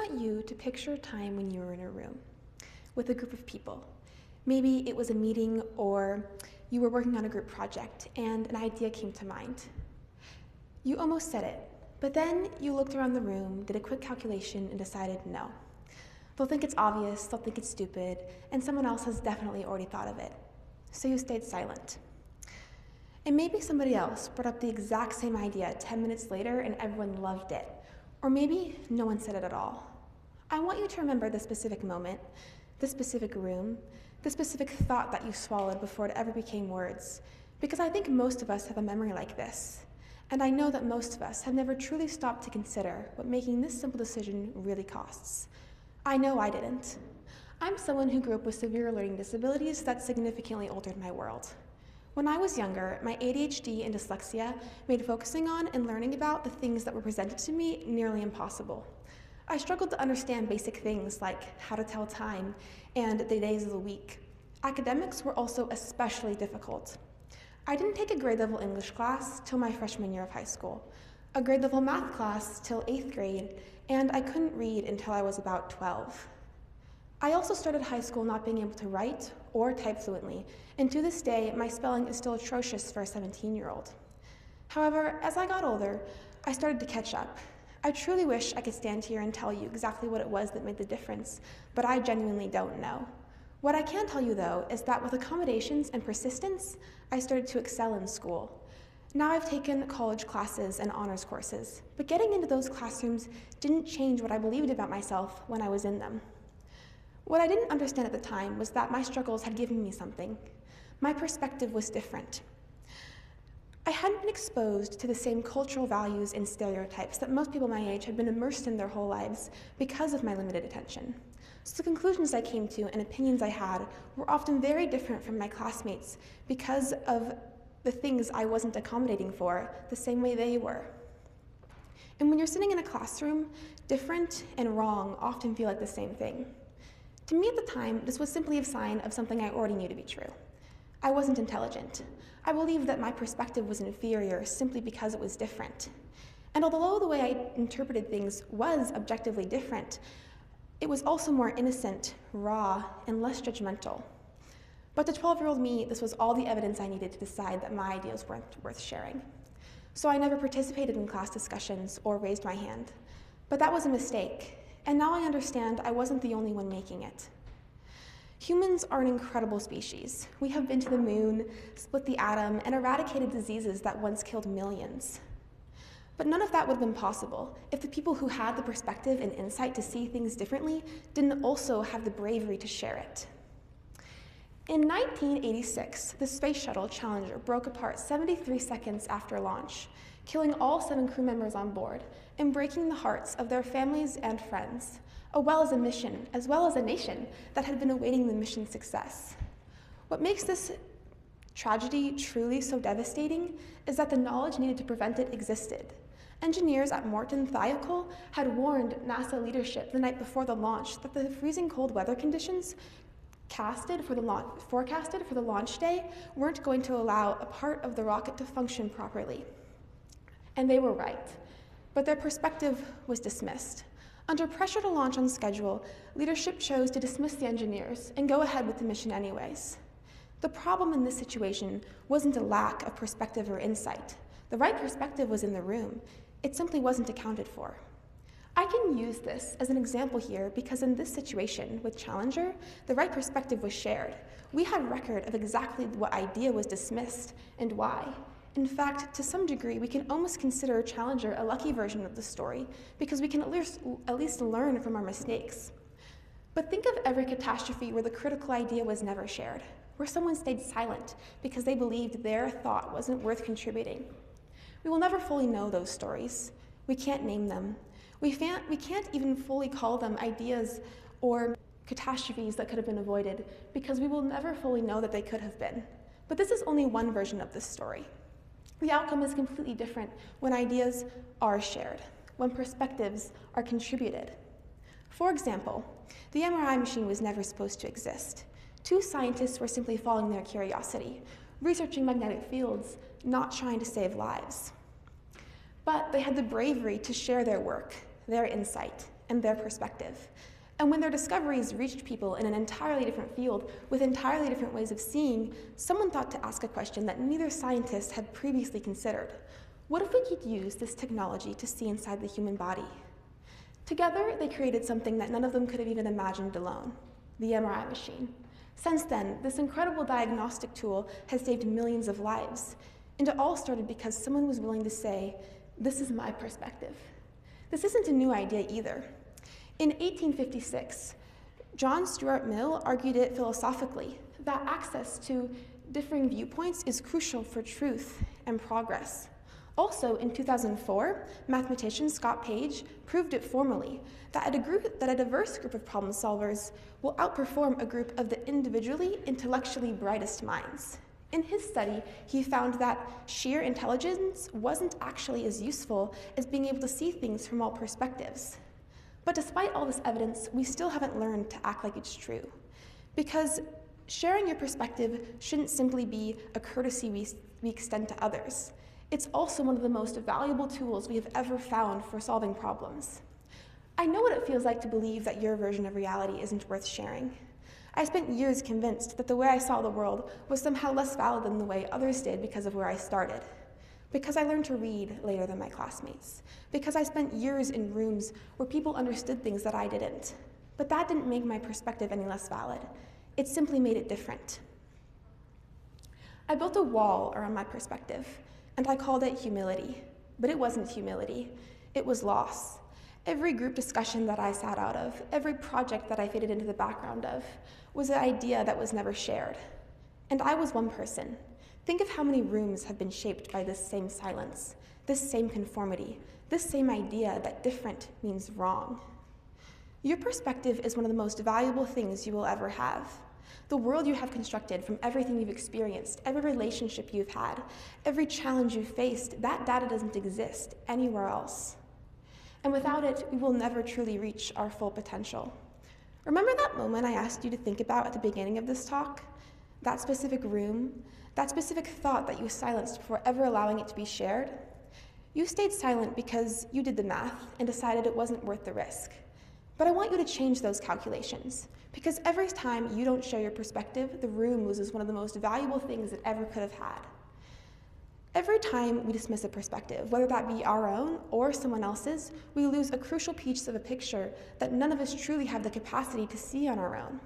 want you to picture a time when you were in a room with a group of people. Maybe it was a meeting or you were working on a group project and an idea came to mind. You almost said it, but then you looked around the room, did a quick calculation, and decided no. They'll think it's obvious, they'll think it's stupid, and someone else has definitely already thought of it. So you stayed silent. And maybe somebody else brought up the exact same idea 10 minutes later and everyone loved it. Or maybe no one said it at all. I want you to remember the specific moment, the specific room, the specific thought that you swallowed before it ever became words, because I think most of us have a memory like this. And I know that most of us have never truly stopped to consider what making this simple decision really costs. I know I didn't. I'm someone who grew up with severe learning disabilities that significantly altered my world. When I was younger, my ADHD and dyslexia made focusing on and learning about the things that were presented to me nearly impossible. I struggled to understand basic things like how to tell time and the days of the week. Academics were also especially difficult. I didn't take a grade level English class till my freshman year of high school, a grade level math class till 8th grade, and I couldn't read until I was about 12. I also started high school not being able to write or type fluently, and to this day, my spelling is still atrocious for a 17-year-old. However, as I got older, I started to catch up. I truly wish I could stand here and tell you exactly what it was that made the difference, but I genuinely don't know. What I can tell you, though, is that with accommodations and persistence, I started to excel in school. Now I've taken college classes and honors courses, but getting into those classrooms didn't change what I believed about myself when I was in them. What I didn't understand at the time was that my struggles had given me something. My perspective was different. I hadn't been exposed to the same cultural values and stereotypes that most people my age had been immersed in their whole lives because of my limited attention. So the conclusions I came to and opinions I had were often very different from my classmates because of the things I wasn't accommodating for the same way they were. And when you're sitting in a classroom, different and wrong often feel like the same thing. To me at the time, this was simply a sign of something I already knew to be true. I wasn't intelligent. I believed that my perspective was inferior simply because it was different. And although the way I interpreted things was objectively different, it was also more innocent, raw, and less judgmental. But to 12-year-old me, this was all the evidence I needed to decide that my ideas weren't worth sharing. So I never participated in class discussions or raised my hand. But that was a mistake. And now I understand I wasn't the only one making it. Humans are an incredible species. We have been to the moon, split the atom, and eradicated diseases that once killed millions. But none of that would have been possible if the people who had the perspective and insight to see things differently didn't also have the bravery to share it. In 1986, the Space Shuttle Challenger broke apart 73 seconds after launch, killing all 7 crew members on board and breaking the hearts of their families and friends, as well as a nation that had been awaiting the mission's success. What makes this tragedy truly so devastating is that the knowledge needed to prevent it existed. Engineers at Morton Thiokol had warned NASA leadership the night before the launch that the freezing cold weather conditions forecasted for the launch day weren't going to allow a part of the rocket to function properly. And they were right, but their perspective was dismissed. Under pressure to launch on schedule, leadership chose to dismiss the engineers and go ahead with the mission anyways. The problem in this situation wasn't a lack of perspective or insight. The right perspective was in the room. It simply wasn't accounted for. I can use this as an example here because in this situation with Challenger, the right perspective was shared. We had record of exactly what idea was dismissed and why. In fact, to some degree, we can almost consider Challenger a lucky version of the story because we can at least learn from our mistakes. But think of every catastrophe where the critical idea was never shared, where someone stayed silent because they believed their thought wasn't worth contributing. We will never fully know those stories. We can't name them. We can't even fully call them ideas or catastrophes that could have been avoided because we will never fully know that they could have been. But this is only one version of this story. The outcome is completely different when ideas are shared, when perspectives are contributed. For example, the MRI machine was never supposed to exist. 2 scientists were simply following their curiosity, researching magnetic fields, not trying to save lives. But they had the bravery to share their work, their insight, and their perspective. And when their discoveries reached people in an entirely different field with entirely different ways of seeing, someone thought to ask a question that neither scientist had previously considered. What if we could use this technology to see inside the human body? Together, they created something that none of them could have even imagined alone, the MRI machine. Since then, this incredible diagnostic tool has saved millions of lives. And it all started because someone was willing to say, "This is my perspective." This isn't a new idea either. In 1856, John Stuart Mill argued it philosophically, that access to differing viewpoints is crucial for truth and progress. Also, in 2004, mathematician Scott Page proved it formally, that a diverse group of problem solvers will outperform a group of the individually, intellectually brightest minds. In his study, he found that sheer intelligence wasn't actually as useful as being able to see things from all perspectives. But despite all this evidence, we still haven't learned to act like it's true. Because sharing your perspective shouldn't simply be a courtesy we extend to others. It's also one of the most valuable tools we have ever found for solving problems. I know what it feels like to believe that your version of reality isn't worth sharing. I spent years convinced that the way I saw the world was somehow less valid than the way others did because of where I started. Because I learned to read later than my classmates. Because I spent years in rooms where people understood things that I didn't. But that didn't make my perspective any less valid. It simply made it different. I built a wall around my perspective, and I called it humility. But it wasn't humility, it was loss. Every group discussion that I sat out of, every project that I faded into the background of, was an idea that was never shared. And I was one person. Think of how many rooms have been shaped by this same silence, this same conformity, this same idea that different means wrong. Your perspective is one of the most valuable things you will ever have. The world you have constructed from everything you've experienced, every relationship you've had, every challenge you've faced, that data doesn't exist anywhere else. And without it, we will never truly reach our full potential. Remember that moment I asked you to think about at the beginning of this talk? That specific room, that specific thought that you silenced before ever allowing it to be shared? You stayed silent because you did the math and decided it wasn't worth the risk. But I want you to change those calculations, because every time you don't share your perspective, the room loses one of the most valuable things it ever could have had. Every time we dismiss a perspective, whether that be our own or someone else's, we lose a crucial piece of a picture that none of us truly have the capacity to see on our own.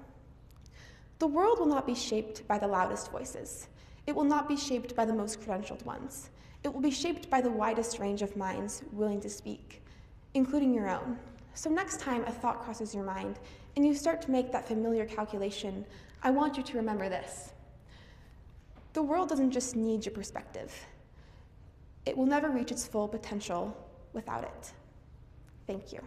The world will not be shaped by the loudest voices. It will not be shaped by the most credentialed ones. It will be shaped by the widest range of minds willing to speak, including your own. So next time a thought crosses your mind and you start to make that familiar calculation, I want you to remember this. The world doesn't just need your perspective. It will never reach its full potential without it. Thank you.